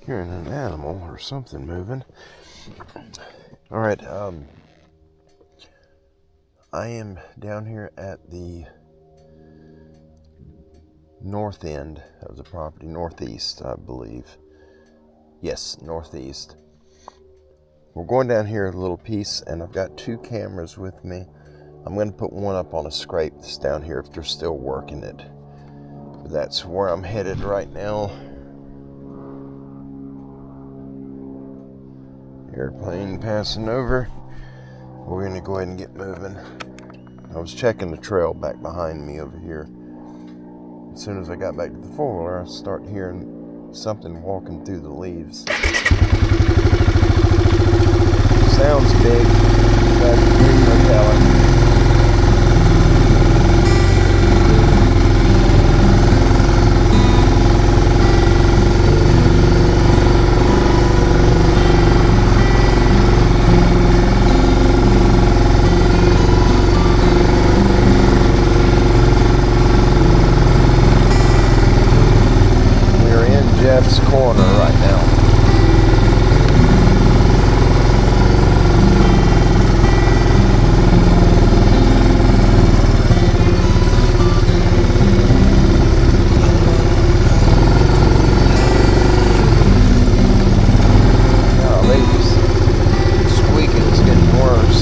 hearing an animal or something moving. All right, I am down here at the north end of the property, northeast, I believe. Yes, northeast. We're going down here a little piece, and I've got 2 cameras with me. I'm going to put one up on a scrape that's down here if they're still working it. But that's where I'm headed right now. Airplane passing over. We're going to go ahead and get moving. I was checking the trail back behind me over here. As soon as I got back to the four-wheeler, I start hearing something walking through the leaves. Sounds big, but there's no telling. Jeff's Corner right now. Golly, this squeaking's getting worse.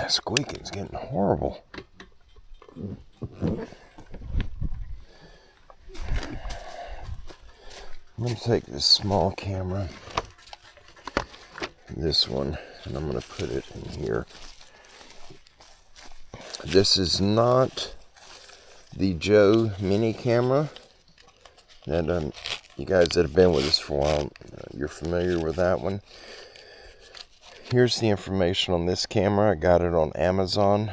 Squeaking's getting horrible. I'm going to take this small camera, this one, and I'm going to put it in here. This is not the Joe mini camera that you guys that have been with us for a while, you're familiar with that one. Here's the information on this camera. I got it on Amazon,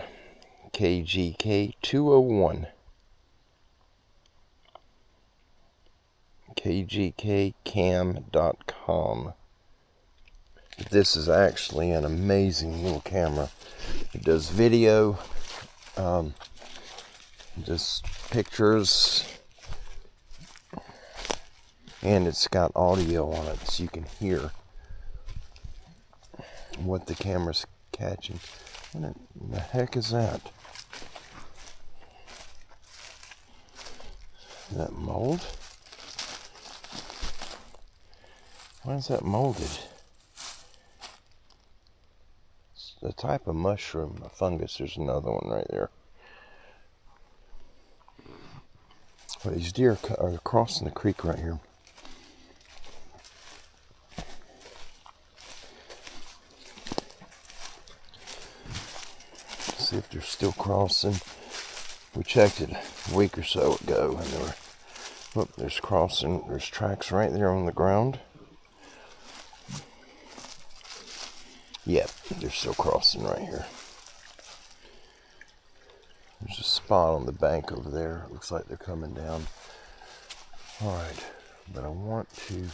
KGK 201. KGKcam.com. This is actually an amazing little camera. It does video, does pictures, and it's got audio on it so you can hear what the camera's catching. What the heck is that? Is that mold? Why is that molded? It's a type of mushroom, a fungus. There's another one right there. Well, these deer are crossing the creek right here. still crossing. We checked it a week or so ago, and look, there's crossing. There's tracks right there on the ground. Yep, they're still crossing right here. There's a spot on the bank over there. It looks like they're coming down. Alright, but I want to...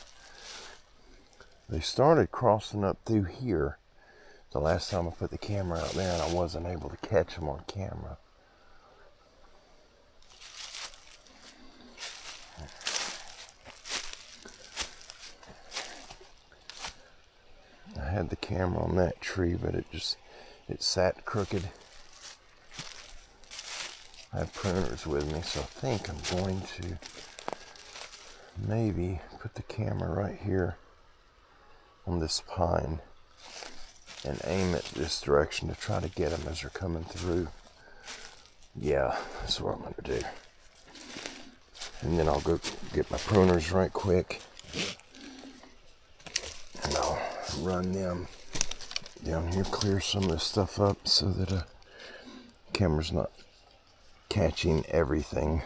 They started crossing up through here the last time I put the camera out there, and I wasn't able to catch them on camera. I had the camera on that tree, but it sat crooked. I have pruners with me, so I think I'm going to maybe put the camera right here on this pine and aim it this direction to try to get them as they're coming through. Yeah, that's what I'm going to do. And then I'll go get my pruners right quick, and I'll run them down here, clear some of this stuff up so that the camera's not catching everything.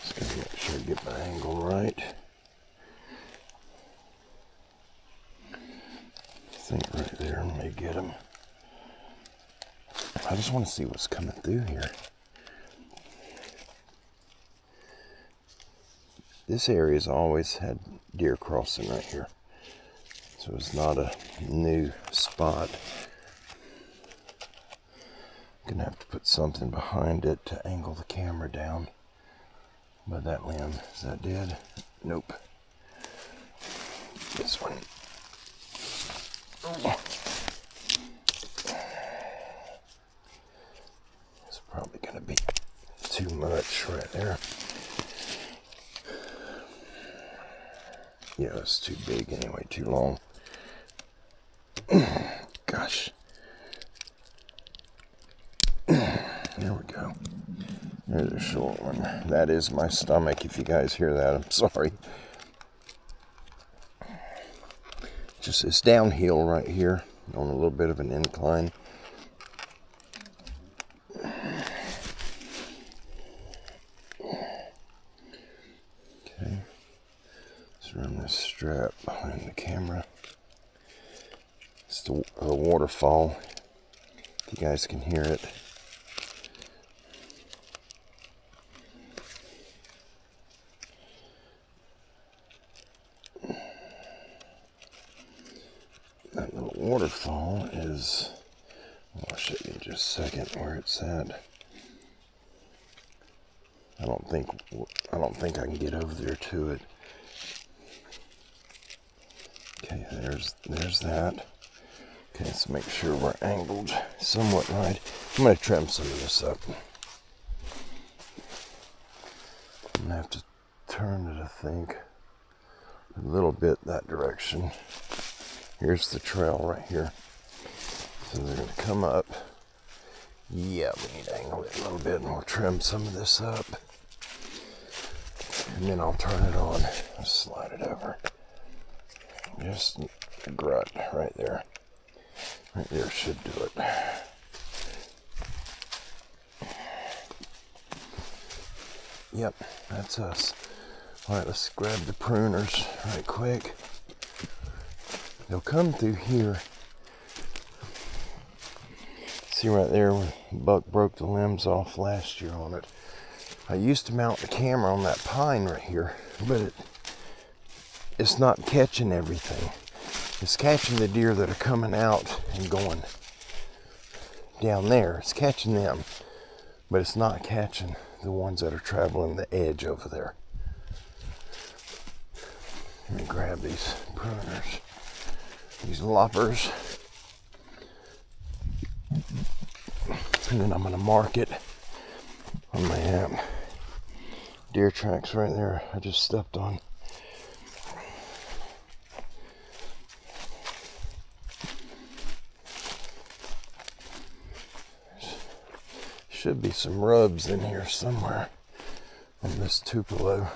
Just gotta make sure I get my angle right. I think right there may get him. I just want to see what's coming through here. This area's always had deer crossing right here, so it's not a new spot. I'm gonna have to put something behind it to angle the camera down. But that limb, is that dead? Nope. This one. It's probably gonna be too much right there. Yeah, it's too big anyway, too long. Gosh. There we go. There's a short one. That is my stomach, if you guys hear that. I'm sorry. Just it's downhill right here on a little bit of an incline. Okay. Let's run this strap behind the camera. It's the waterfall, if you guys can hear it. That little waterfall is, I'll show you in just a second where it's at. I don't think I can get over there to it. Okay, there's that. Okay, let's make sure we're angled somewhat right. I'm going to trim some of this up. I'm going to have to turn it, I think, a little bit that direction. Here's the trail right here. So they're going to come up. Yeah, we need to angle it a little bit, and we'll trim some of this up. And then I'll turn it on. I'll slide it over. Just a grut right there. Right there should do it. Yep, that's us. Alright, let's grab the pruners right quick. They'll come through here. See right there where Buck broke the limbs off last year on it. I used to mount the camera on that pine right here, but it's not catching everything. It's catching the deer that are coming out and going down there. It's catching them, but it's not catching the ones that are traveling the edge over there. Let me grab these pruners, these loppers, and then I'm going to mark it on my hand. Deer tracks right there I just stepped on. Should be some rubs in here somewhere on this Tupelo.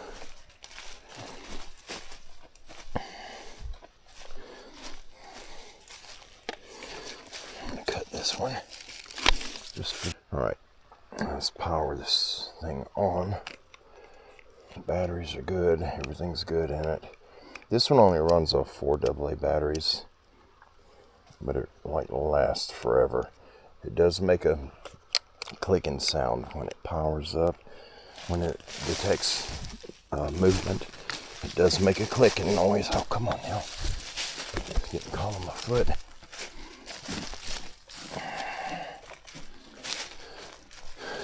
this one. All right, let's power this thing on. The batteries are good. Everything's good in it. This one only runs off 4 AA batteries, but it like lasts forever. It does make a clicking sound when it powers up. When it detects movement, it does make a clicking noise. Oh, come on now. It's getting caught on my foot.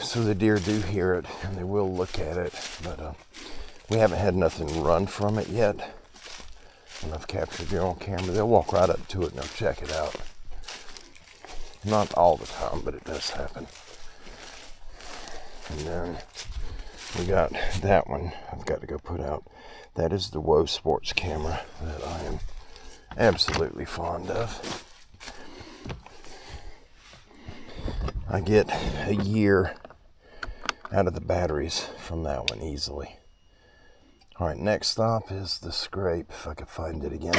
So the deer do hear it, and they will look at it, but we haven't had nothing run from it yet. When I've captured deer on camera, they'll walk right up to it and they'll check it out. Not all the time, but it does happen. And then we got that one I've got to go put out. That is the Whoa Sports camera that I am absolutely fond of. I get a year out of the batteries from that one easily. All right, next stop is the scrape, if I can find it again.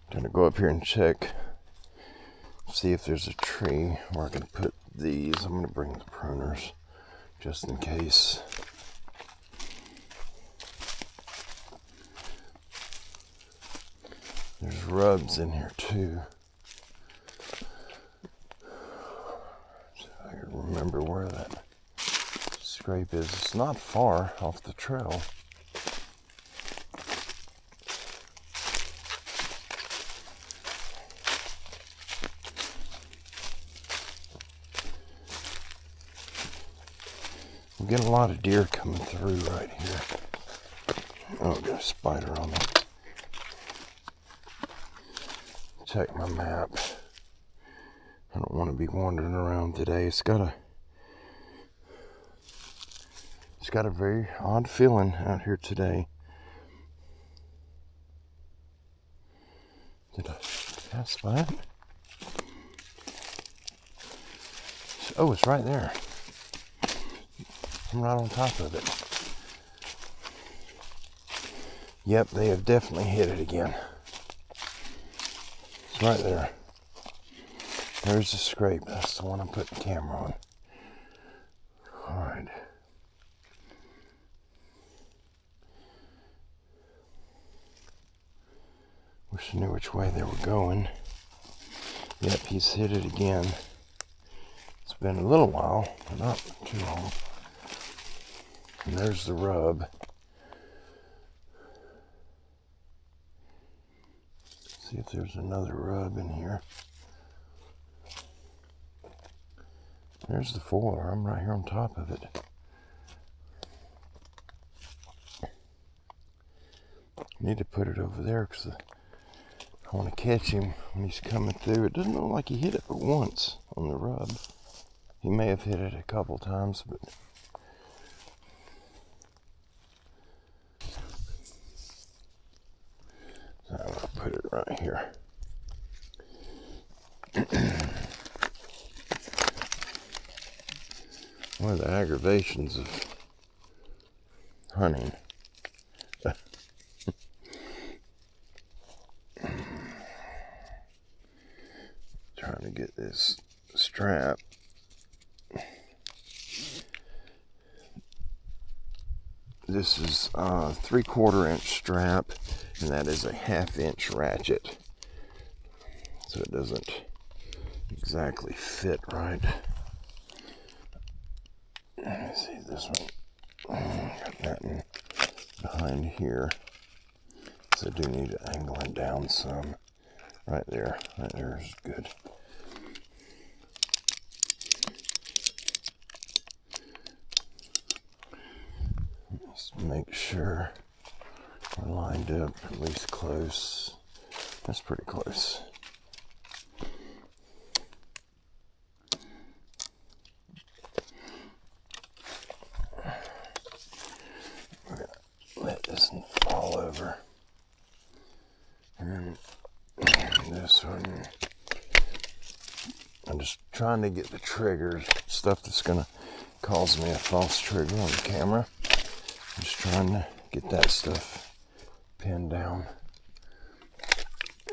Gonna go up here and check, see if there's a tree where I can put these. I'm gonna bring the pruners just in case. There's rubs in here too. So I can remember where that scrape is. It's not far off the trail. I'm getting a lot of deer coming through right here. Oh, I got a spider on me. Check my map. I don't want to be wandering around today. It's got a very odd feeling out here today. Did I spot it? Oh, it's right there. I'm right on top of it. Yep, they have definitely hit it again. It's right there. There's the scrape. That's the one I'm putting the camera on. Alright. Wish I knew which way they were going. Yep, he's hit it again. It's been a little while, but not too long. And there's the rub. See if there's another rub in here. There's the foiler. I'm right here on top of it. Need to put it over there because I want to catch him when he's coming through. It doesn't look like he hit it but once on the rub. He may have hit it a couple times, but so I'm going to put it right here. One of the aggravations of hunting. Trying to get this strap. This is a 3/4 inch strap, and that is a 1/2 inch ratchet. So it doesn't exactly fit right. Let me see this one. Got that one behind here. So I do need to angle it down some. Right there is good. Just make sure we're lined up at least close. That's pretty close. We're gonna let this one fall over. And this one, I'm just trying to get the triggers, stuff that's going to cause me a false trigger on the camera. I'm just trying to get that stuff pinned down.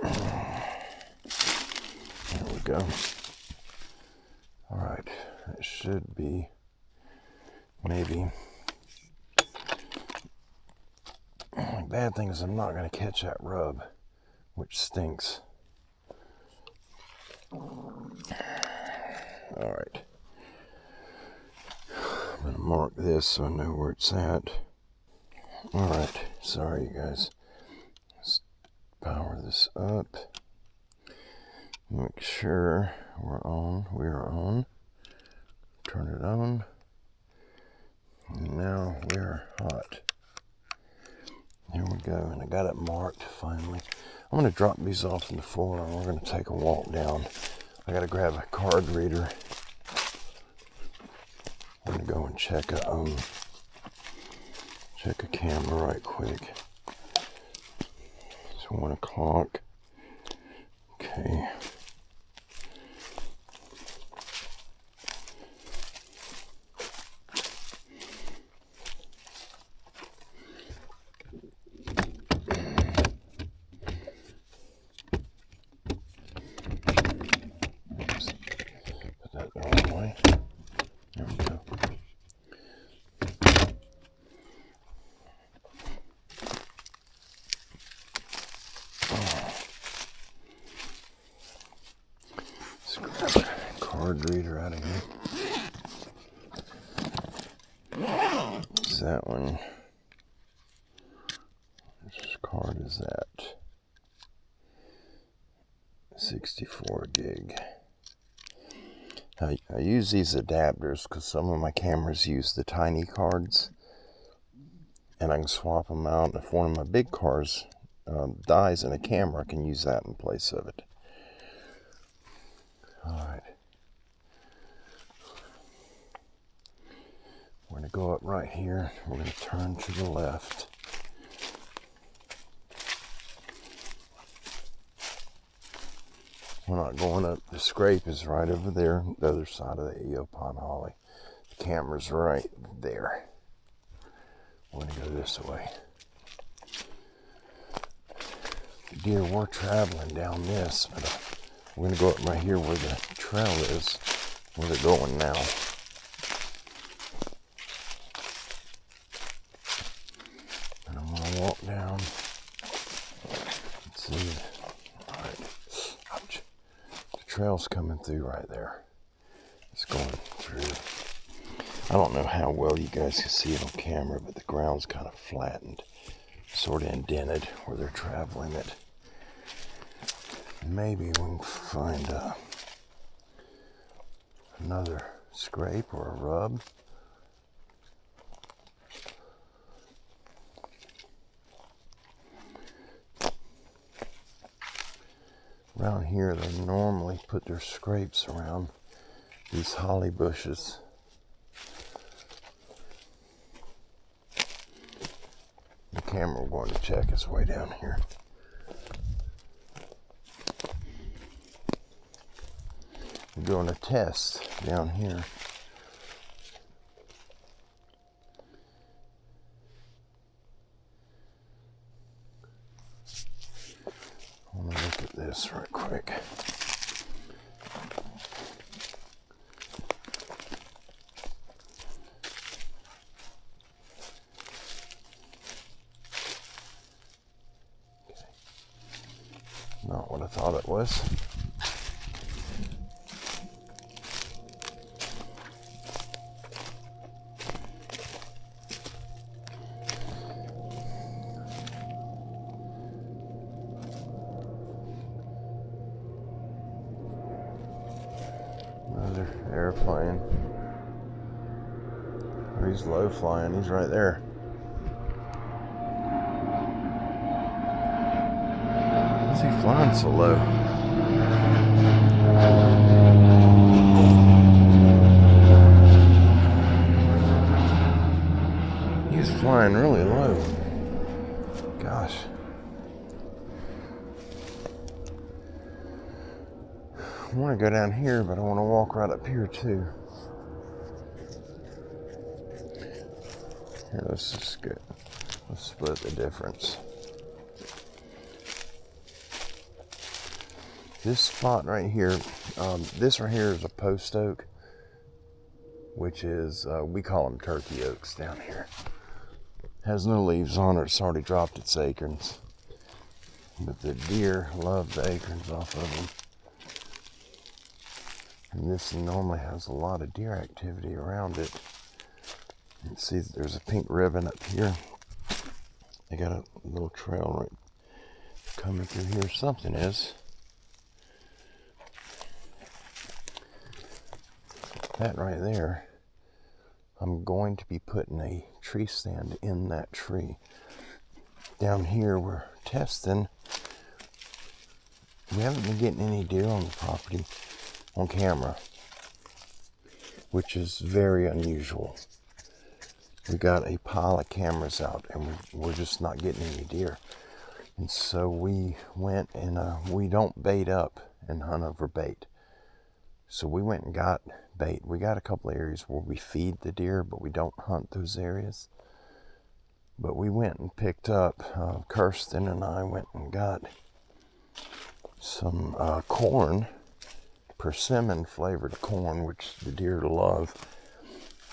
There we go. Alright, it should be maybe. The bad thing is I'm not going to catch that rub, which stinks. Alright. I'm going to mark this so I know where it's at. Alright, sorry you guys. Let's power this up. Make sure we're on. We are on. Turn it on. And now we are hot. Here we go, and I got it marked finally. I'm going to drop these off in the floor and we're going to take a walk down. I got to grab a card reader. I'm going to go and check a camera right quick. It's 1 o'clock. Okay. Card reader out of here. Is that one? Which card is that? 64 gig. I use these adapters because some of my cameras use the tiny cards, and I can swap them out. If one of my big cards dies in a camera, I can use that in place of it. Alright. We're going to go up right here. We're going to turn to the left. We're not going up. The scrape is right over there, the other side of the Eopon holly. The camera's right there. We're going to go this way. The deer were traveling down this, but we're going to go up right here where the trail is, where they're going now. And I'm going to walk down and see. Alright. Ouch. The trail's coming through right there. It's going through. I don't know how well you guys can see it on camera, but the ground's kind of flattened, sort of indented where they're traveling it. maybe we can find another scrape or a rub. Around here, they normally put their scrapes around these holly bushes. The camera we're going to check is way down here. We're doing a test down here. I want to look at this right quick. Okay. Not what I thought it was. Another airplane. Oh, he's low flying. He's right there. Why is he flying so low? He's flying really low. Gosh. I want to go down here, but I want to walk right up here too. Here, let's just get, let's split the difference. This spot right here, this right here is a post oak, which is, we call them turkey oaks down here. Has no leaves on it, it's already dropped its acorns. But the deer love the acorns off of them. And this normally has a lot of deer activity around it. You can see there's a pink ribbon up here. They got a little trail right coming through here. Something is. That right there, I'm going to be putting a tree stand in that tree. Down here we're testing. We haven't been getting any deer on the property on camera, which is very unusual. We got a pile of cameras out and we're just not getting any deer. And so we went and we don't bait up and hunt over bait. So we went and got bait. We got a couple of areas where we feed the deer, but we don't hunt those areas. But we went and picked up, Kirsten and I went and got some corn, persimmon flavored corn, which the deer love.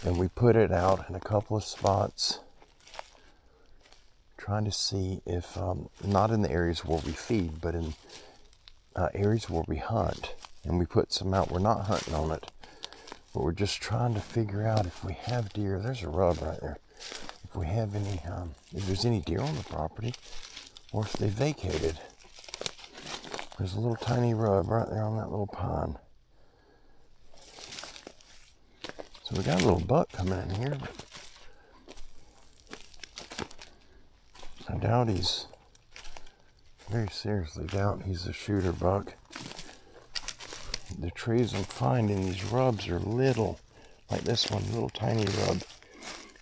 And we put it out in a couple of spots, trying to see if, not in the areas where we feed, but in areas where we hunt. And we put some out. We're not hunting on it, but we're just trying to figure out if we have deer. There's a rub right there. If we have any, if there's any deer on the property, or if they vacated. There's a little tiny rub right there on that little pine. So we got a little buck coming in here, but I doubt he's, very seriously doubt he's a shooter buck. The trees I'm finding, these rubs are little, like this one, little tiny rub.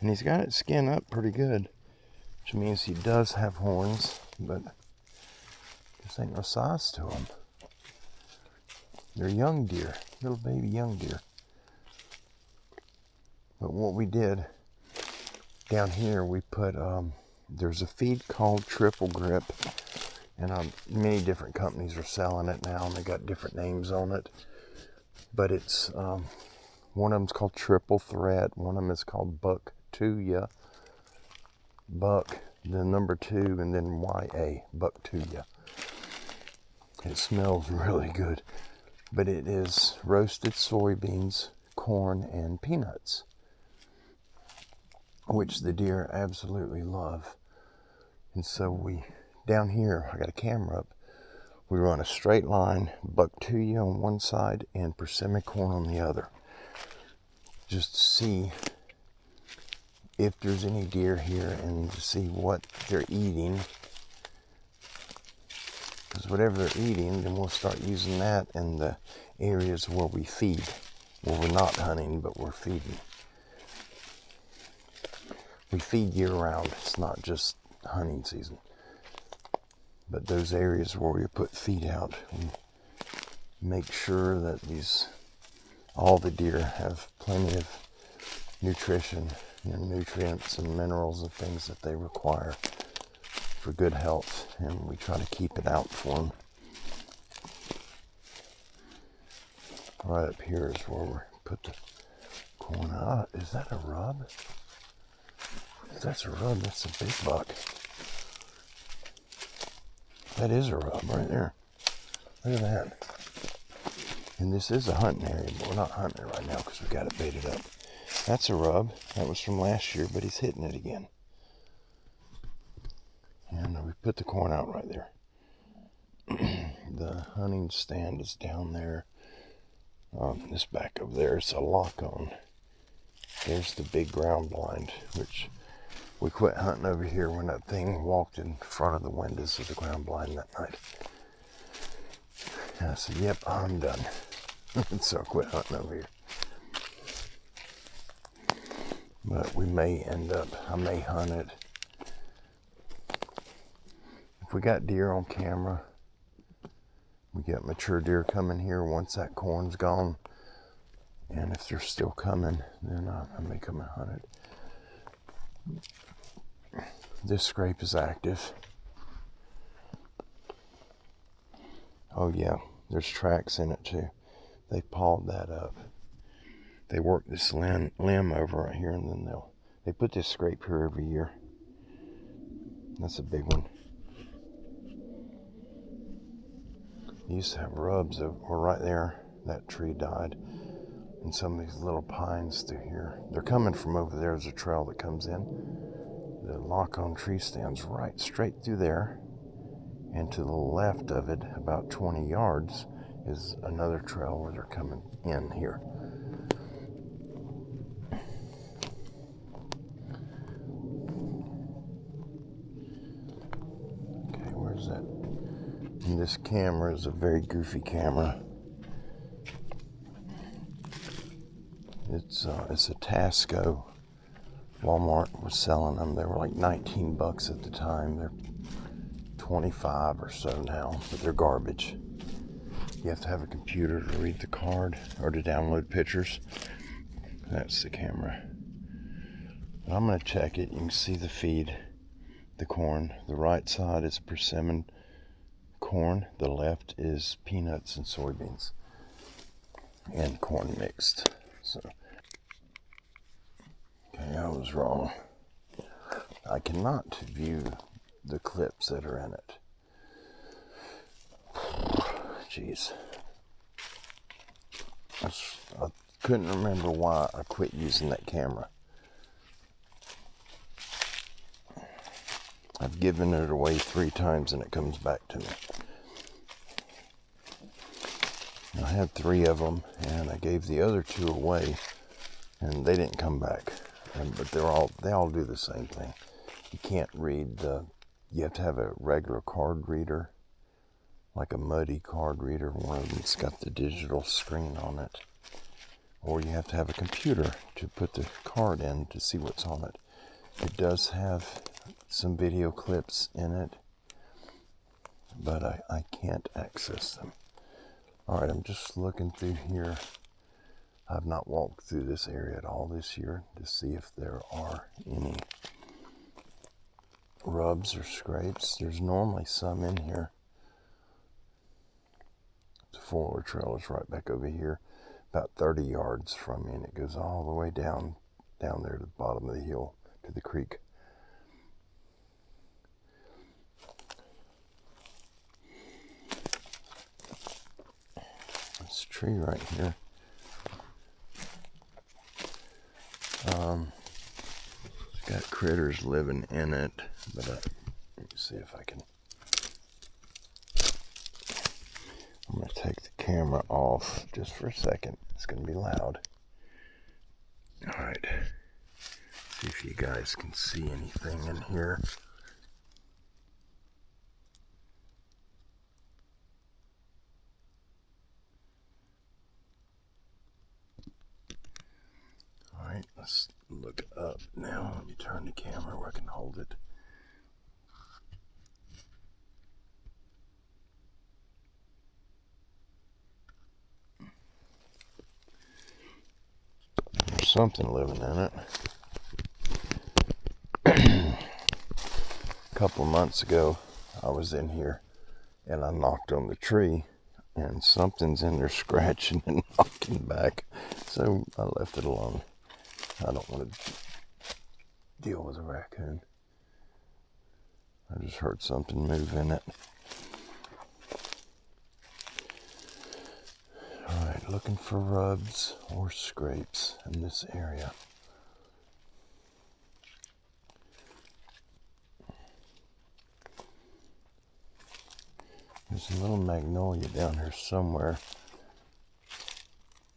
And he's got it skinned up pretty good, which means he does have horns, but just ain't no size to them. They're young deer, little baby young deer. But what we did down here, we put, there's a feed called Triple Grip, and many different companies are selling it now, and they got different names on it. But it's, one of them's called Triple Threat, one of them is called Buck To Ya, Buck, the number 2, and then YA, Buck To Ya. It smells really good, but it is roasted soybeans, corn, and peanuts, which the deer absolutely love. And so we, down here, I got a camera up, We run a straight line, bucktuya on one side and persimmon corn on the other, just to see if there's any deer here and to see what they're eating. Because whatever they're eating, then we'll start using that in the areas where we feed. Where we're not hunting, but we're feeding. We feed year round. It's not just hunting season. But those areas where we put feed out, we make sure that all the deer have plenty of nutrition, nutrients and minerals and things that they require for good health, and we try to keep it out for them. Right up here is where we put the corn out. Is that a rub? If that's a rub, that's a big buck. That is a rub right there. Look at that. And this is a hunting area, but we're not hunting it right now because we got it baited up. That's a rub. That was from last year, but he's hitting it again. And we put the corn out right there. The hunting stand is down there. This back over there is a lock on. There's the big ground blind, which we quit hunting over here when that thing walked in front of the windows of the ground blind that night. And I said, yep, I'm done. So I quit hunting over here. But I may hunt it. If we got deer on camera, we get mature deer coming here once that corn's gone. And if they're still coming, then I may come and hunt it. This scrape is active. Oh yeah, there's tracks in it too. They pawed that up. They work this limb over right here, and then they put this scrape here every year. That's a big one. They used to have rubs that were right there. That tree died. And some of these little pines through here. They're coming from over there. There's a trail that comes in. The lock-on tree stands right straight through there. And to the left of it, about 20 yards, is another trail where they're coming in here. Okay, where's that? And this camera is a very goofy camera. It's a Tasco. Walmart was selling them. They were like $19 at the time. They're 25 or so now, but they're garbage. You have to have a computer to read the card or to download pictures. That's the camera. But I'm going to check it. You can see the feed, the corn. The right side is persimmon corn. The left is peanuts and soybeans and corn mixed. So, okay, I was wrong. I cannot view the clips that are in it. Jeez. I couldn't remember why I quit using that camera. I've given it away 3 times and it comes back to me. I had 3 of them and I gave the other 2 away and they didn't come back. But they all do the same thing. You can't read you have to have a regular card reader, like a Muddy card reader. One of them's got the digital screen on it. Or you have to have a computer to put the card in to see what's on it. It does have some video clips in it, but I can't access them. Alright, I'm just looking through here. I've not walked through this area at all this year to see if there are any rubs or scrapes. There's normally some in here. The 4-wheel trail is right back over here, about 30 yards from me, and it goes all the way down there to the bottom of the hill to the creek. This tree right here. It's got critters living in it, but let me see if I can I'm going to take the camera off just for a second. It's going to be loud. Alright. See if you guys can see anything in here. Alright, let's look up now. Let me turn the camera where I can hold it. There's something living in it. A couple of months ago, I was in here and I knocked on the tree and something's in there scratching and knocking back. So I left it alone. I don't want to deal with a raccoon. I just heard something move in it. Alright, looking for rubs or scrapes in this area. There's a little magnolia down here somewhere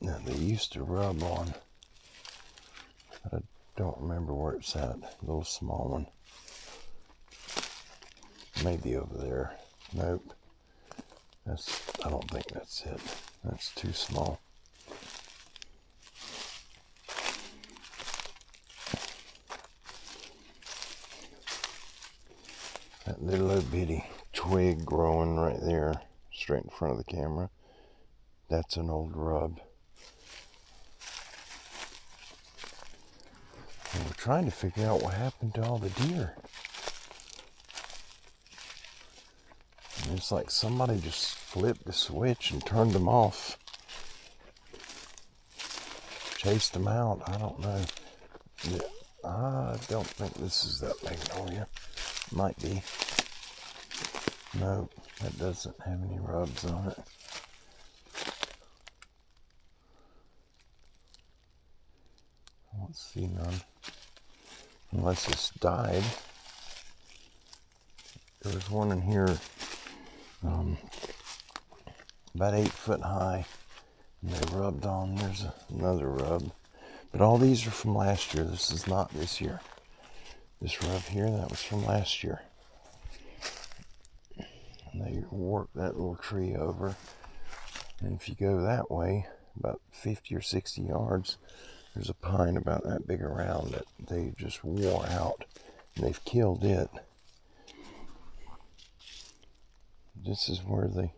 that they used to rub on. But I don't remember where it's at. A little small one. Maybe over there. Nope. I don't think that's it. That's too small. That little bitty twig growing right there, straight in front of the camera. That's an old rub. And we're trying to figure out what happened to all the deer. And it's like somebody just flipped the switch and turned them off. Chased them out. I don't know. I don't think this is that magnolia. Might be. No, that doesn't have any rubs on it. I don't see none. Unless it's died. There was one in here about 8 foot high. And they rubbed on. There's another rub. But all these are from last year. This is not this year. This rub here, that was from last year. And they worked that little tree over. And if you go that way, about 50 or 60 yards, there's a pine about that big around that they just wore out. And they've killed it. This is where the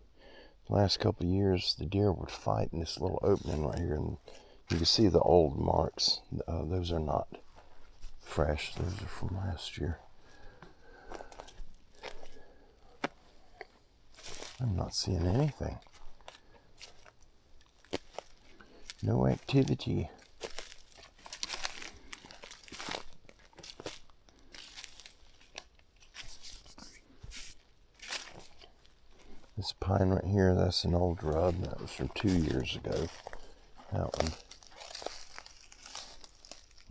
last couple of years, the deer would fight in this little opening right here. And you can see the old marks. Those are not fresh. Those are from last year. I'm not seeing anything. No activity. This pine right here, that's an old rub. That was from 2 years ago. That one.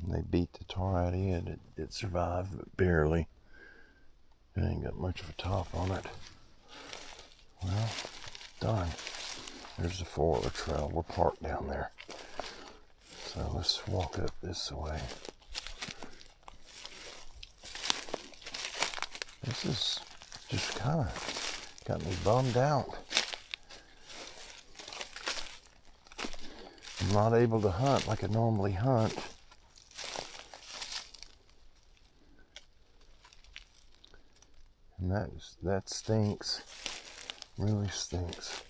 And they beat the tar out of it. It survived, but barely. It ain't got much of a top on it. Well, done. There's the 4-wheeler trail. We're parked down there. So let's walk up this way. This is just kind of got me bummed out. I'm not able to hunt like I normally hunt. And that stinks. Really stinks.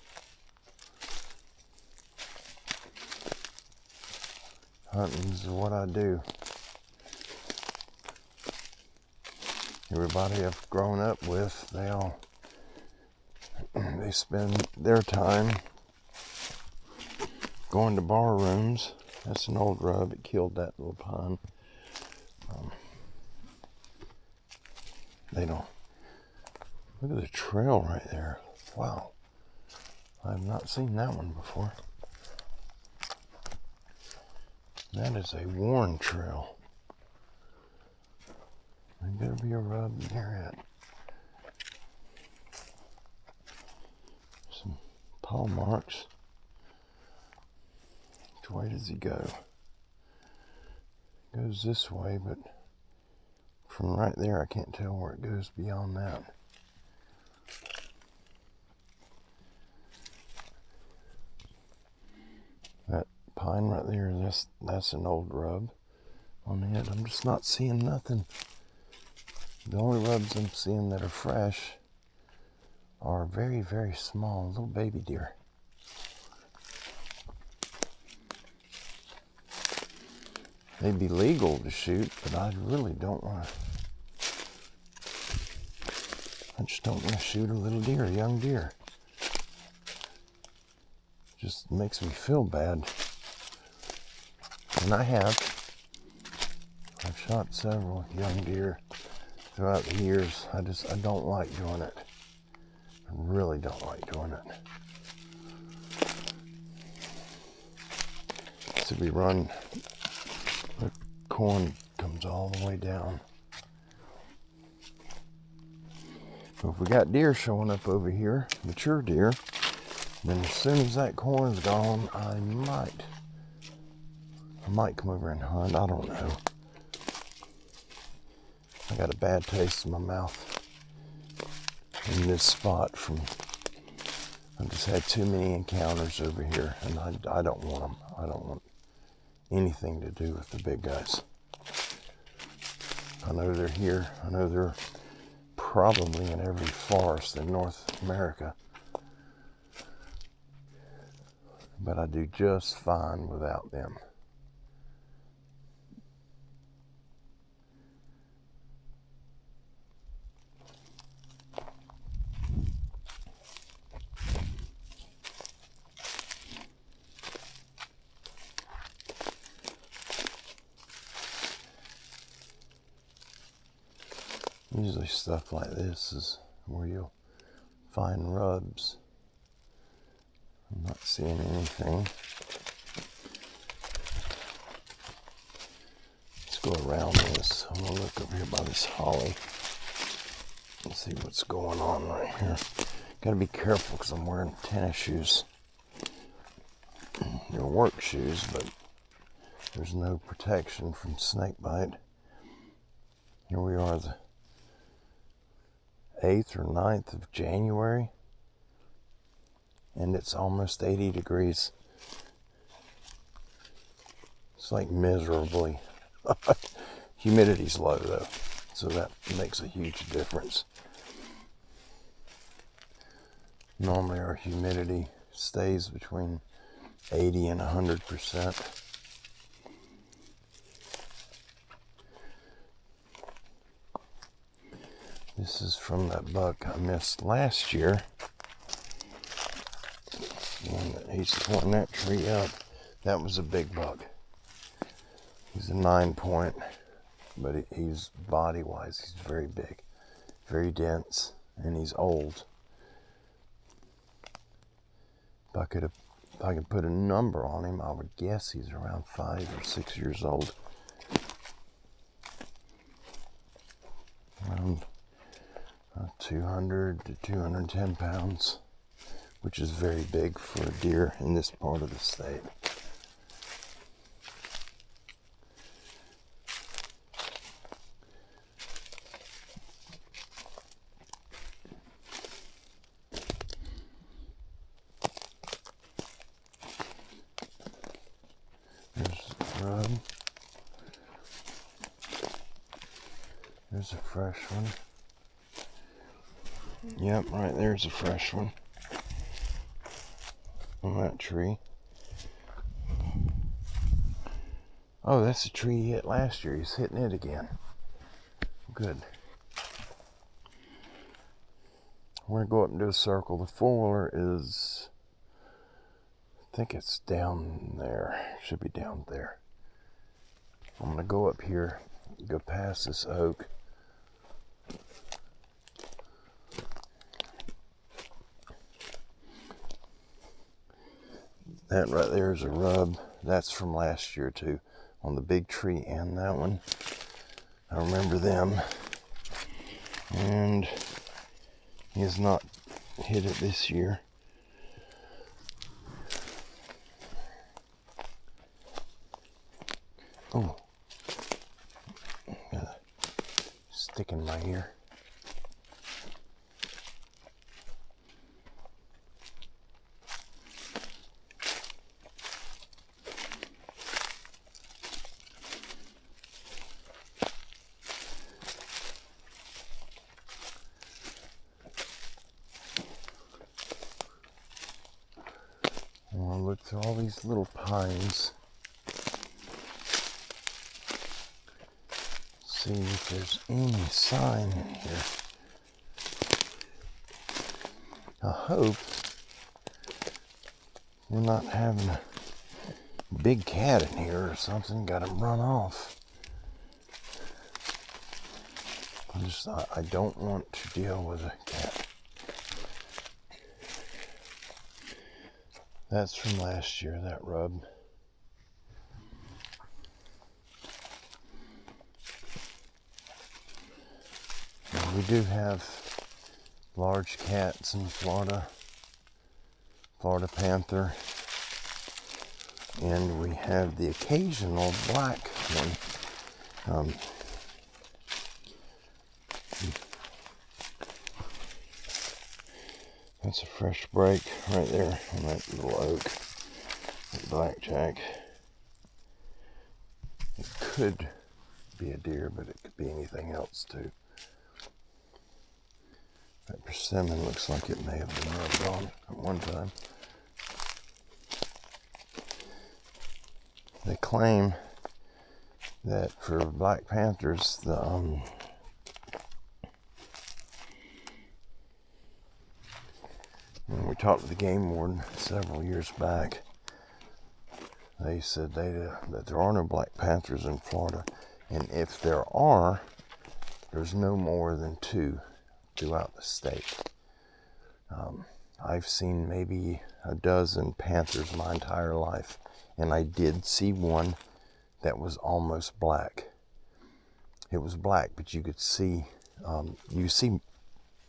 Hunting is what I do. Everybody I've grown up with, they spend their time going to bar rooms. That's an old rub. It killed that little pine. They don't. Look at the trail right there. Wow. I've not seen that one before. That is a worn trail. There better be a rub near it. Some hallmarks. Which way does he go? Goes this way, but from right there I can't tell where it goes beyond that. That pine right there, that's an old rub on it. I'm just not seeing nothing. The only rubs I'm seeing that are fresh are very, very small, little baby deer. They'd be legal to shoot, but I really don't want to. I just don't want to shoot a little deer, a young deer. Just makes me feel bad. And I've shot several young deer throughout the years. I don't like doing it. I really don't like doing it. So we run, the corn comes all the way down. So if we got deer showing up over here, mature deer, then as soon as that corn's gone, I might come over and hunt. I don't know. I got a bad taste in my mouth in this spot from, I've just had too many encounters over here, and I don't want them. I don't want anything to do with the big guys. I know they're here. I know they're probably in every forest in North America. But I do just fine without them. Usually stuff like this is where you'll find rubs. I'm not seeing anything. Let's go around this. I'm gonna look over here by this holly and see what's going on right here. Gotta be careful because I'm wearing tennis shoes. They're work shoes, but there's no protection from snake bite. Here we are, the 8th or 9th of January, and it's almost 80 degrees. It's like miserably. Humidity's low though, so that makes a huge difference. Normally our humidity stays between 80 and 100%. This is from that buck I missed last year. He's pointing that tree up. That was a big buck. He's a 9-point, but he's body-wise, he's very big, very dense, and he's old. If I could put a number on him, I would guess he's around 5 or 6 years old. Around 200 to 210 pounds, which is very big for a deer in this part of the state. There's a rub. There's a fresh one. Yep, right there's a fresh one on that tree. Oh, that's the tree he hit last year. He's hitting it again. Good. We're going to go up and do a circle. The four-wheeler is, I think it's down there. Should be down there. I'm going to go up here, go past this oak. That right there is a rub. That's from last year too, on the big tree and that one. I remember them. And he has not hit it this year. Oh, got a stick in my ear. I'll look through all these little pines. See if there's any sign here. I hope we're not having a big cat in here or something. Got him run off. I don't want to deal with a cat. That's from last year, that rub. And we do have large cats in Florida, Florida panther, and we have the occasional black one. That's a fresh break right there on that little oak, that blackjack. It could be a deer, but it could be anything else too. That persimmon looks like it may have been rubbed on at one time. They claim that for black panthers, when we talked to the game warden several years back, they said that there are no black panthers in Florida, and if there are, there's no more than 2 throughout the state. I've seen maybe a dozen panthers my entire life, and I did see one that was almost black. It was black, but you could see,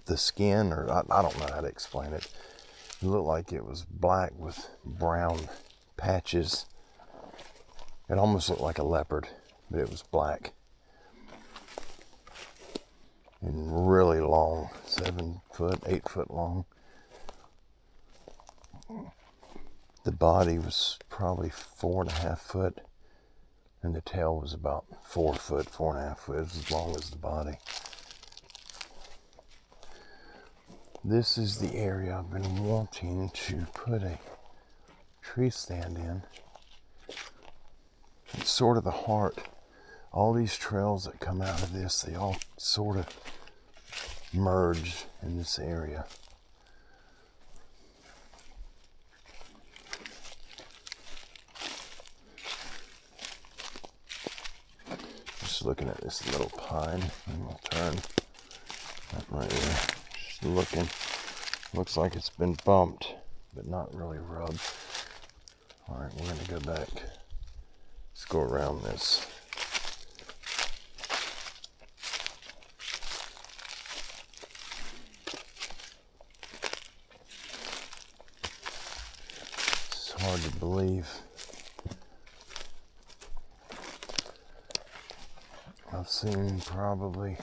the skin, or I don't know how to explain it. It looked like it was black with brown patches. It almost looked like a leopard, but it was black. And really long, 7 foot, 8 foot long. The body was probably 4.5 foot, and the tail was about 4 foot, 4.5 foot. It was as long as the body. This is the area I've been wanting to put a tree stand in. It's sort of the heart. All these trails that come out of this, they all sort of merge in this area. Just looking at this little pine, and we'll turn that right there. Just looking. Looks like it's been bumped, but not really rubbed. All right, we're gonna go back. Let's go around this. It's hard to believe. I've seen probably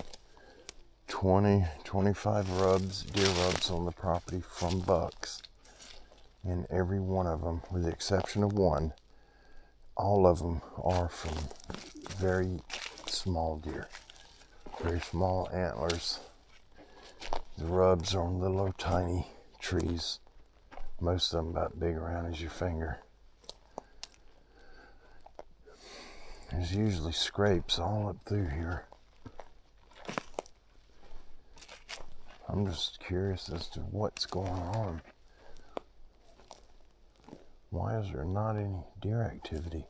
20, 25 rubs, deer rubs on the property from bucks. And every one of them, with the exception of one, all of them are from very small deer. Very small antlers. The rubs are on little tiny trees. Most of them about big around as your finger. There's usually scrapes all up through here. I'm just curious as to what's going on. Why is there not any deer activity?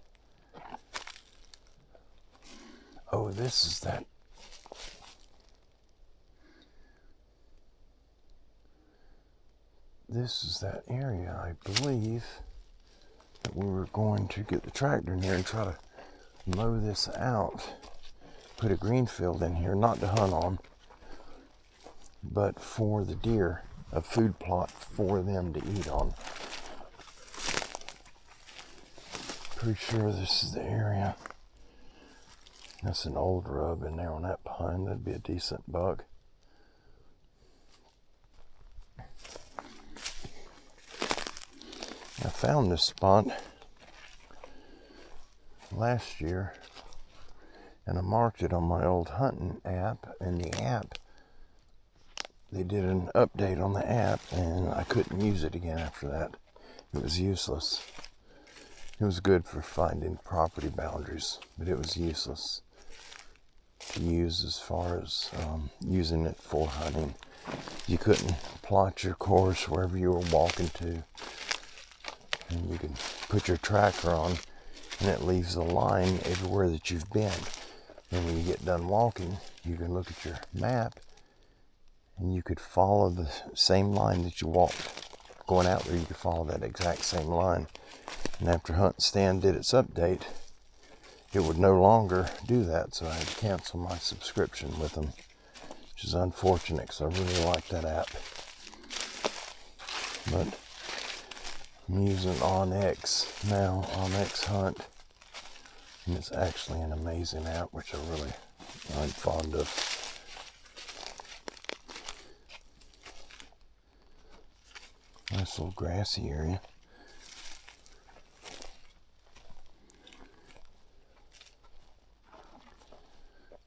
Oh, this is that. This is that area, I believe, that we were going to get the tractor in here and try to mow this out. Put a green field in here, not to hunt on, but for the deer, a food plot for them to eat on. Pretty sure this is the area. That's an old rub in there on that pine. That'd be a decent buck. I found this spot last year, and I marked it on my old hunting app. And the app, they did an update on the app, and I couldn't use it again after that. It was useless. It was good for finding property boundaries, but it was useless to use as far as using it for hunting. You couldn't plot your course wherever you were walking to, and you could put your tracker on, and it leaves a line everywhere that you've been. And when you get done walking, you can look at your map, and you could follow the same line that you walked. Going out there, you could follow that exact same line. And after Hunt Stand did its update, it would no longer do that, so I had to cancel my subscription with them, which is unfortunate because I really like that app. But I'm using OnX now, OnX Hunt, and it's actually an amazing app, which I'm fond of. Nice little grassy area.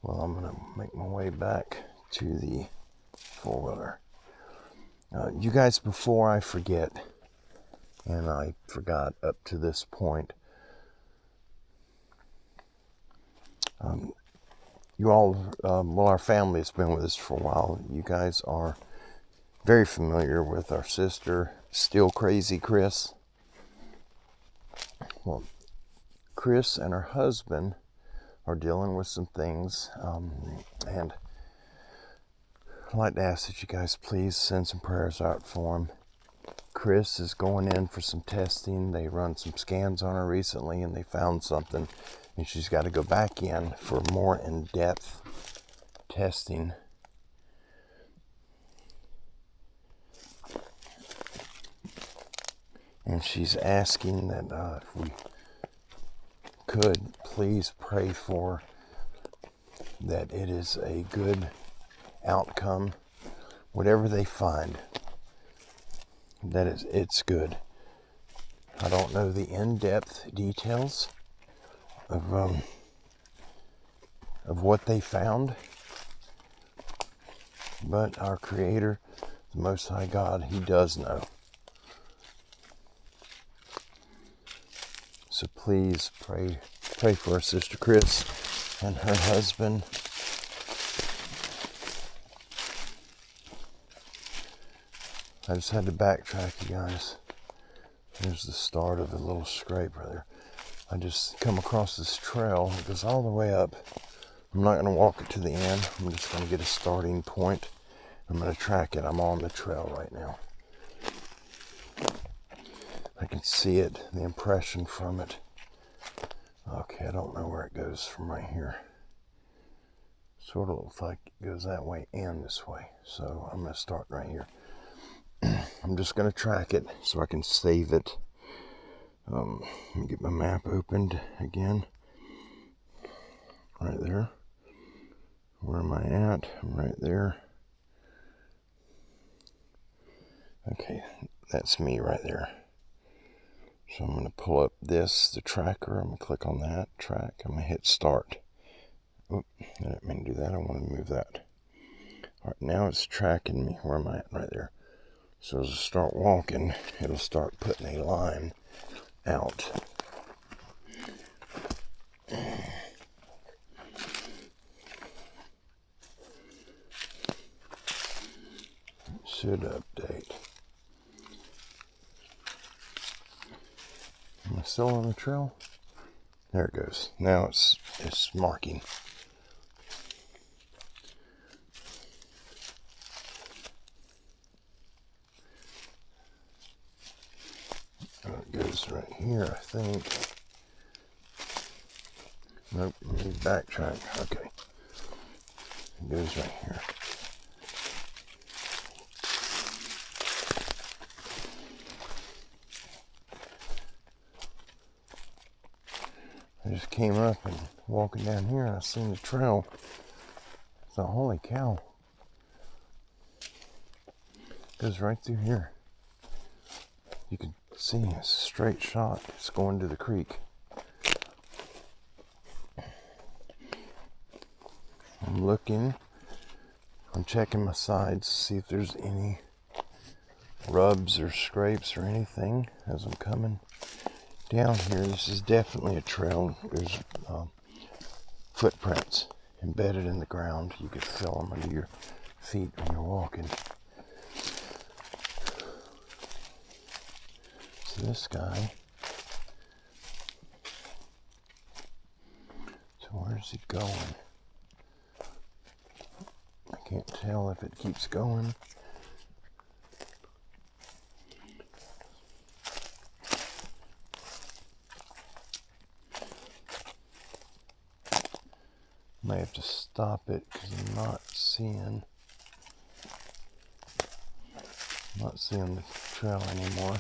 Well, I'm going to make my way back to the four-wheeler. You guys, before I forget, and I forgot up to this point, you all, well, our family has been with us for a while. You guys are very familiar with our sister, Still Crazy Chris. Well, Chris and her husband are dealing with some things, and I'd like to ask that you guys please send some prayers out for him. Chris is going in for some testing. They run some scans on her recently, and they found something, and she's got to go back in for more in-depth testing. And she's asking that if we could please pray for that it is a good outcome, whatever they find, that it's good. I don't know the in-depth details of what they found, but our Creator, the Most High God, He does know. So please pray for our sister Chris and her husband. I just had to backtrack, you guys. Here's the start of the little scrape right there. I just come across this trail. It goes all the way up. I'm not going to walk it to the end. I'm just going to get a starting point. I'm going to track it. I'm on the trail right now. I can see it, the impression from it. Okay, I don't know where it goes from right here. Sort of looks like it goes that way and this way. So I'm going to start right here. I'm just going to track it so I can save it. Let me get my map opened again. Right there. Where am I at? I'm right there. Okay, that's me right there. So I'm going to pull up the tracker. I'm going to click on that track. I'm going to hit start. Oop, I didn't mean to do that. I want to move that. All right, now it's tracking me. Where am I at? Right there. So as I start walking, it'll start putting a line out. Should update. Am I still on the trail? There it goes. Now it's marking. It goes right here, I think. Nope, let me backtrack. Okay. It goes right here. I just came up and walking down here and I seen the trail. So holy cow. It goes right through here. You can see a straight shot. It's going to the creek. I'm looking. I'm checking my sides to see if there's any rubs or scrapes or anything as I'm coming down here. This is definitely a trail. There's footprints embedded in the ground. You could feel them under your feet when you're walking. So this guy, so where's he going? I can't tell if it keeps going. May have to stop it because I'm not seeing the trail anymore.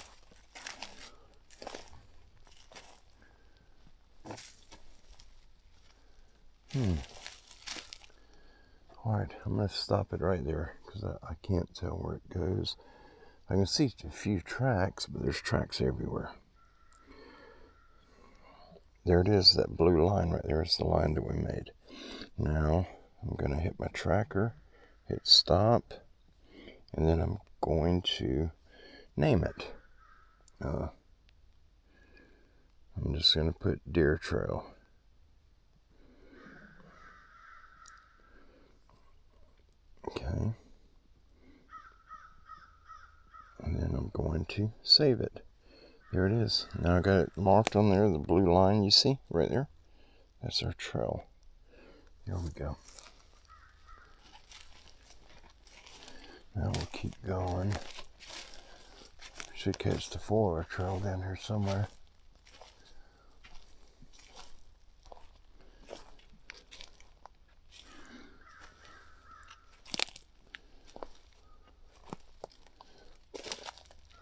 Alright, I'm going to stop it right there because I can't tell where it goes. I can see a few tracks, but there's tracks everywhere. There it is, that blue line right there is the line that we made. Now, I'm going to hit my tracker, hit stop, and then I'm going to name it. I'm just going to put Deer Trail. Okay. And then I'm going to save it. There it is. Now I got it marked on there, the blue line you see right there. That's our trail. Here we go. Now we'll keep going. Should catch the 4-hour trail down here somewhere.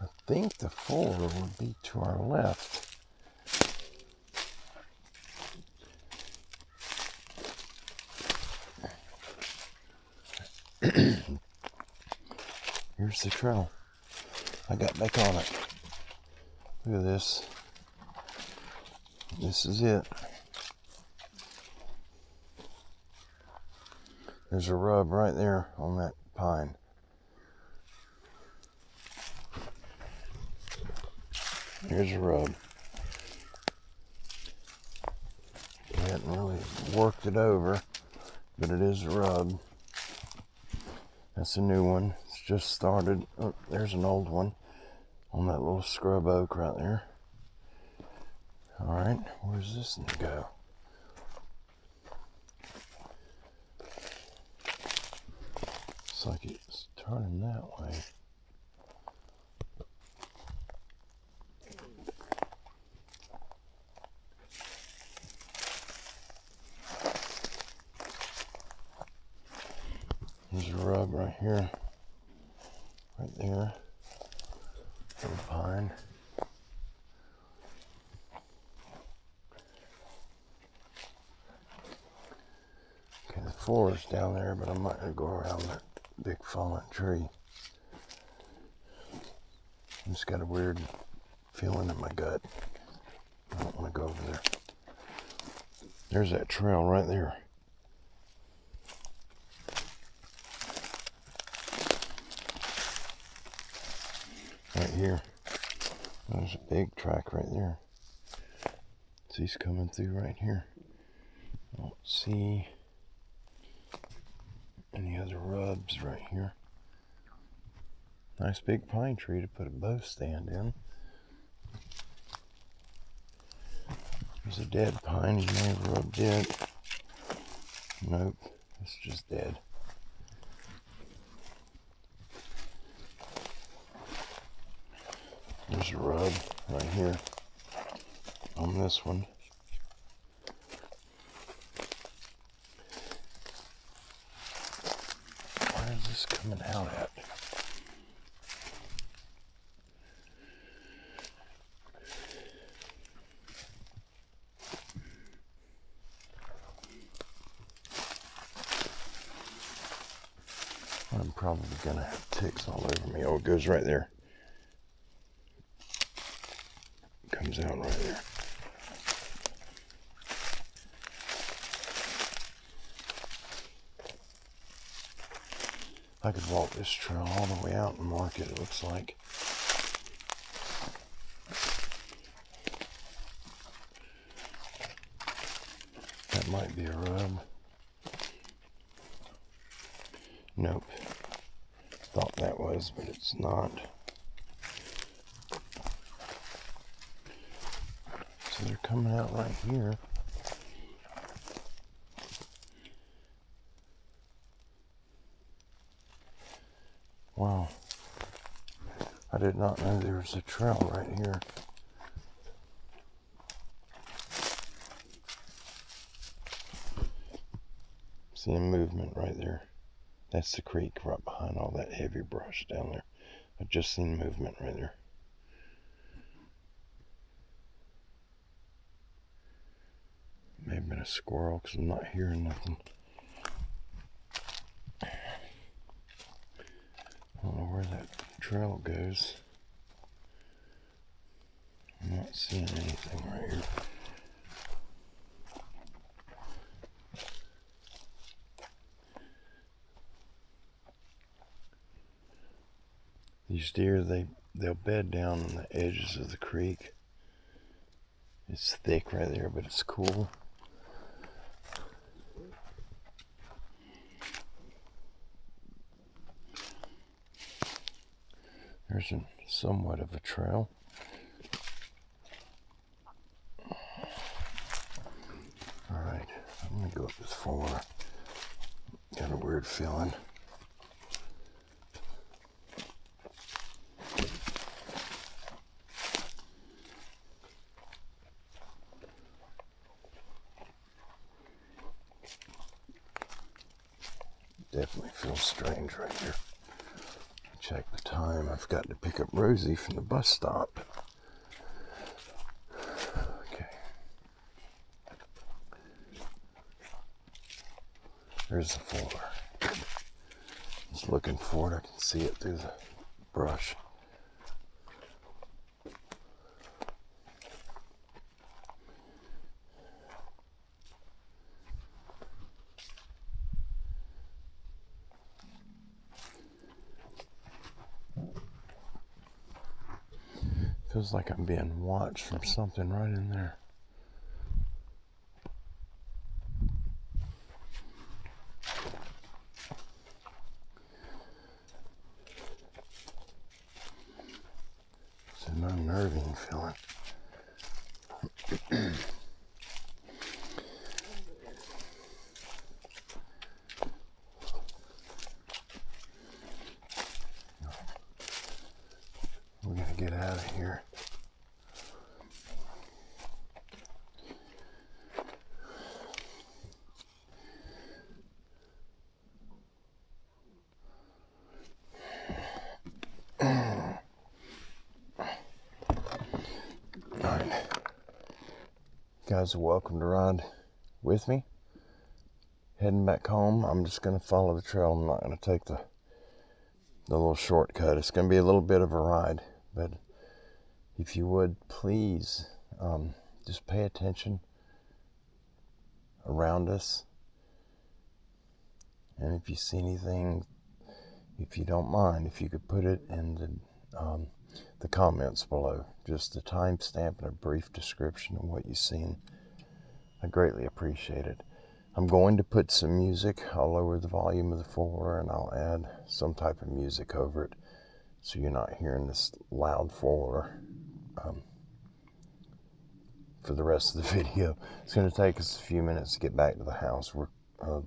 I think the 4 would be to our left. Here's the trail. I got back on it. Look at this. This is it. There's a rub right there on that pine. Here's a rub. We hadn't really worked it over, but it is a rub. That's a new one. It's just started. Oh, there's an old one on that little scrub oak right there. All right, where's this one go? It's like it's turning that way. There's a rub right here, right there, little pine. Okay, the 4 is down there, but I'm not going to go around that big fallen tree. I just got a weird feeling in my gut. I don't want to go over there. There's that trail right there. Right here. There's a big track right there. So he's coming through right here. I don't see any other rubs right here. Nice big pine tree to put a bow stand in. There's a dead pine. He may have rubbed it. Nope, it's just dead. There's a rub right here on this one. Where is this coming out at? probably gonna have ticks all over me. Oh, it goes right there. Comes out right there. I could walk this trail all the way out and mark it, it looks like. That might be a rub. Nope. Thought that was, but it's not. So they're coming out right here. Wow. I did not know there was a trail right here. Seeing movement right there. That's the creek right behind all that heavy brush down there. I just seen movement right there. May have been a squirrel because I'm not hearing nothing. I don't know where that trail goes. I'm not seeing anything right here. These deer, they'll bed down on the edges of the creek. It's thick right there, but it's cool. There's somewhat of a trail. Alright, I'm gonna go up this floor. Got a weird feeling. Definitely feels strange right here. Check the time. I've got to pick up Rosie from the bus stop. Okay. There's the floor. Just looking for it. I can see it through the brush. Feels like I'm being watched from something right in there. It's an unnerving feeling. We're gonna get out of here. Alright. Guys are welcome to ride with me. Heading back home, I'm just gonna follow the trail. I'm not gonna take the little shortcut. It's gonna be a little bit of a ride. But if you would, please, just pay attention around us. And if you see anything, if you don't mind, if you could put it in the comments below. Just a timestamp and a brief description of what you've seen. I greatly appreciate it. I'm going to put some music. I'll lower the volume of the four-wheeler and I'll add some type of music over it, so you're not hearing this loud four-wheeler for the rest of the video. It's going to take us a few minutes to get back to the house. We're a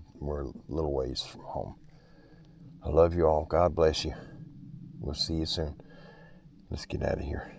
little ways from home. I love you all. God bless you. We'll see you soon. Let's get out of here.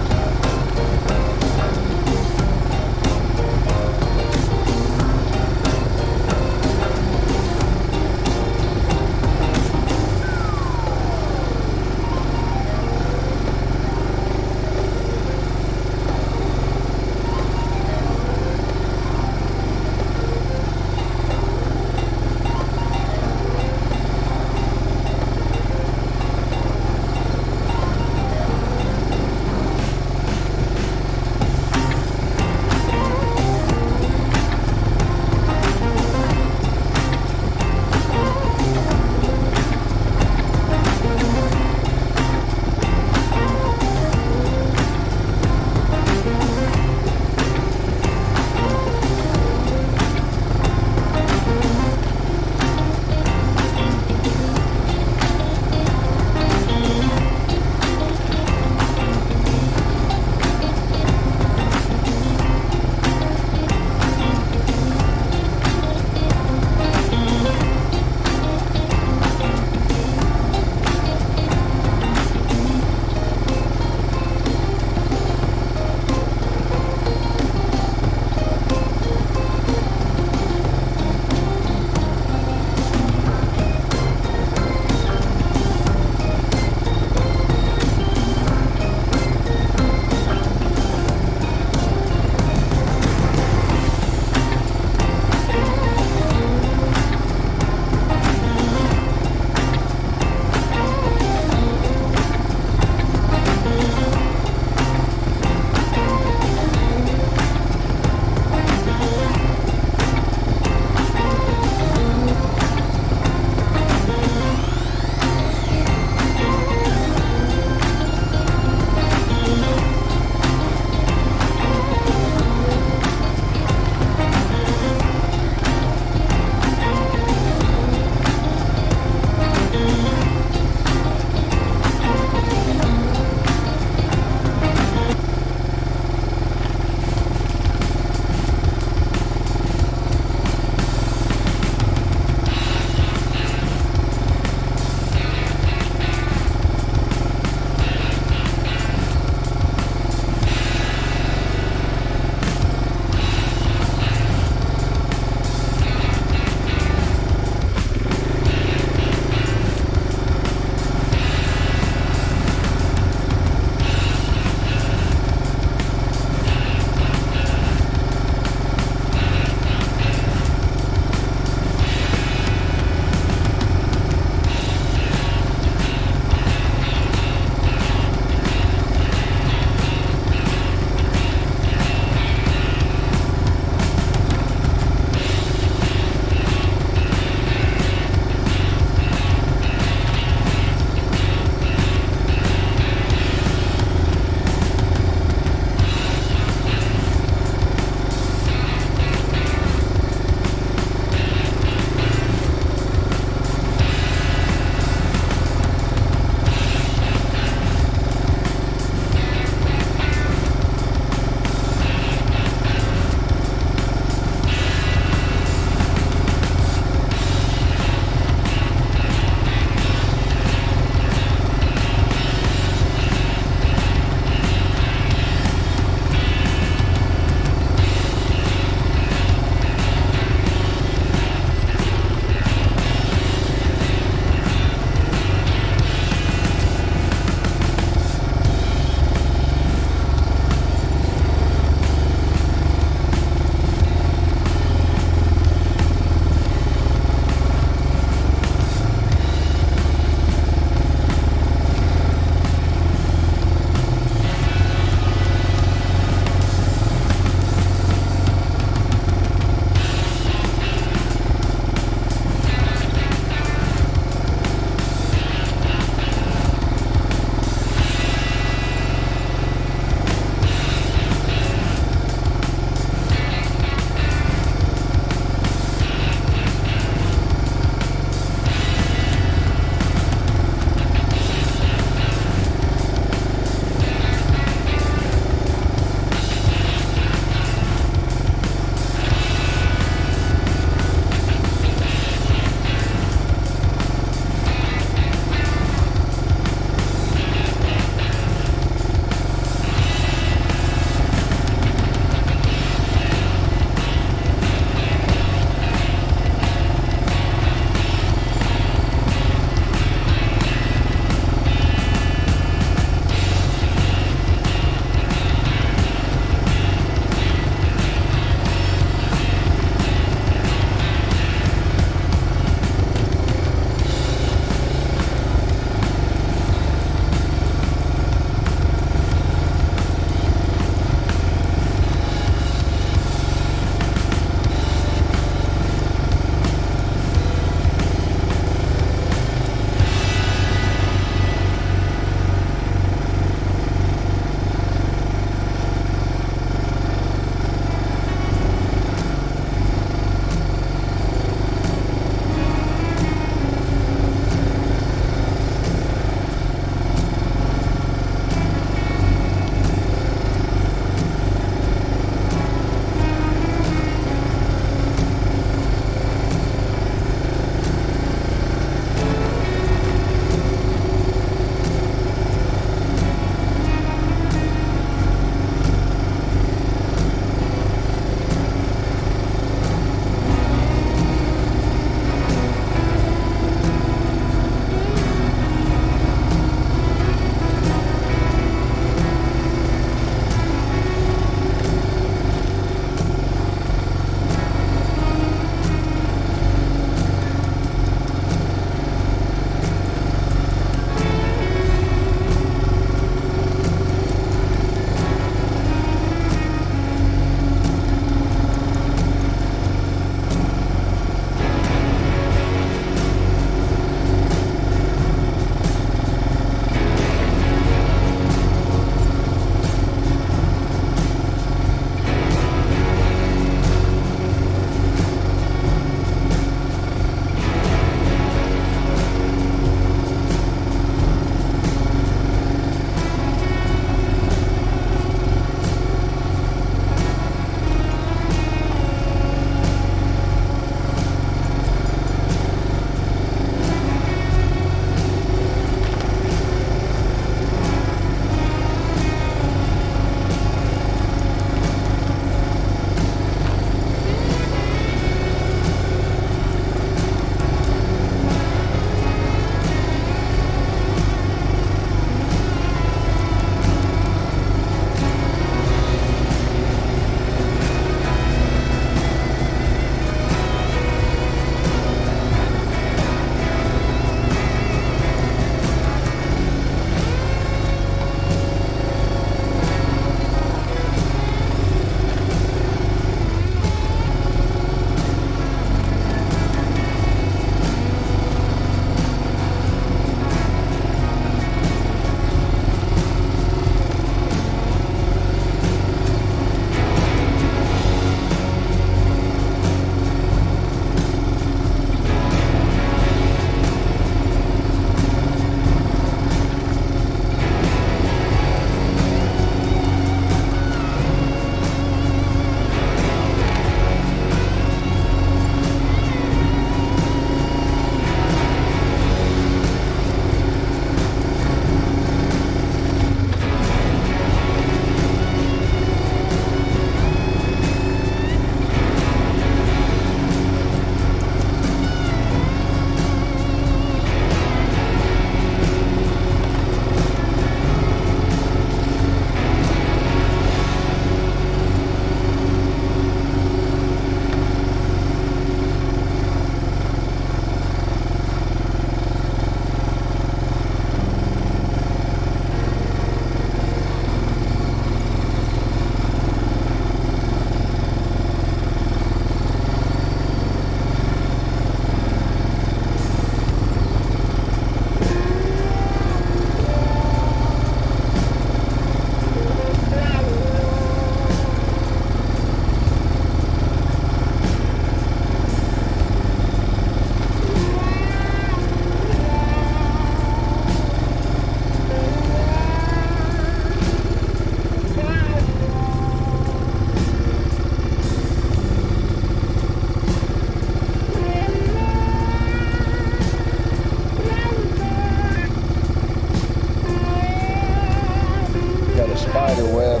spider web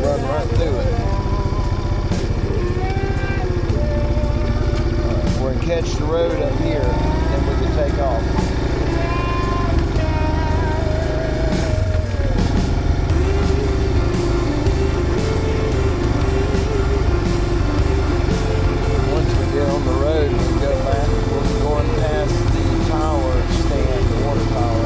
run right through it. We're gonna catch the road up here, and we can take off. Once we get on the road, we can go back. We're going past the tower stand, the water tower.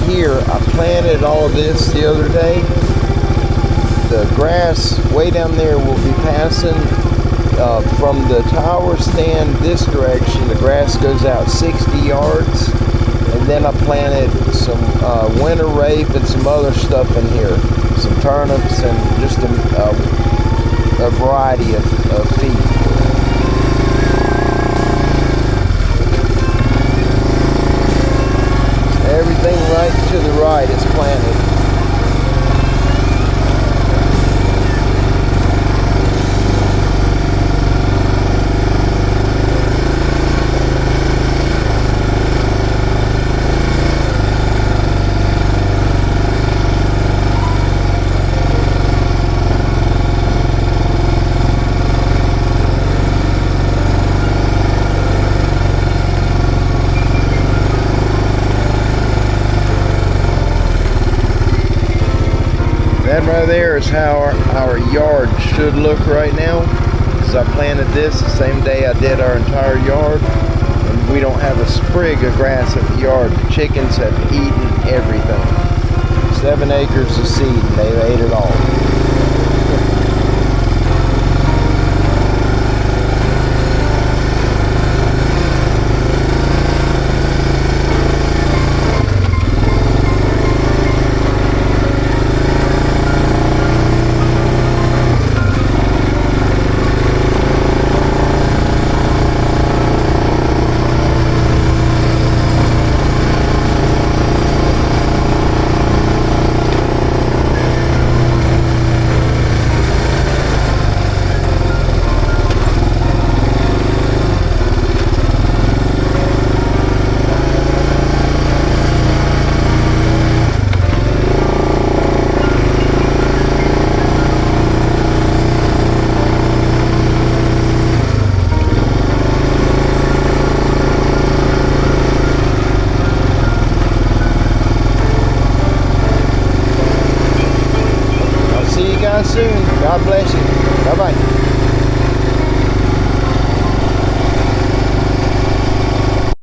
Here, I planted all of this the other day. The grass way down there will be passing from the tower stand this direction. The grass goes out 60 yards, and then I planted some winter rape and some other stuff in here, some turnips and just a variety of feed. Everything right to the right is planted. That right there is how our yard should look right now. So I planted this the same day I did our entire yard. And we don't have a sprig of grass at the yard. The chickens have eaten everything. 7 acres of seed, and they've ate it all.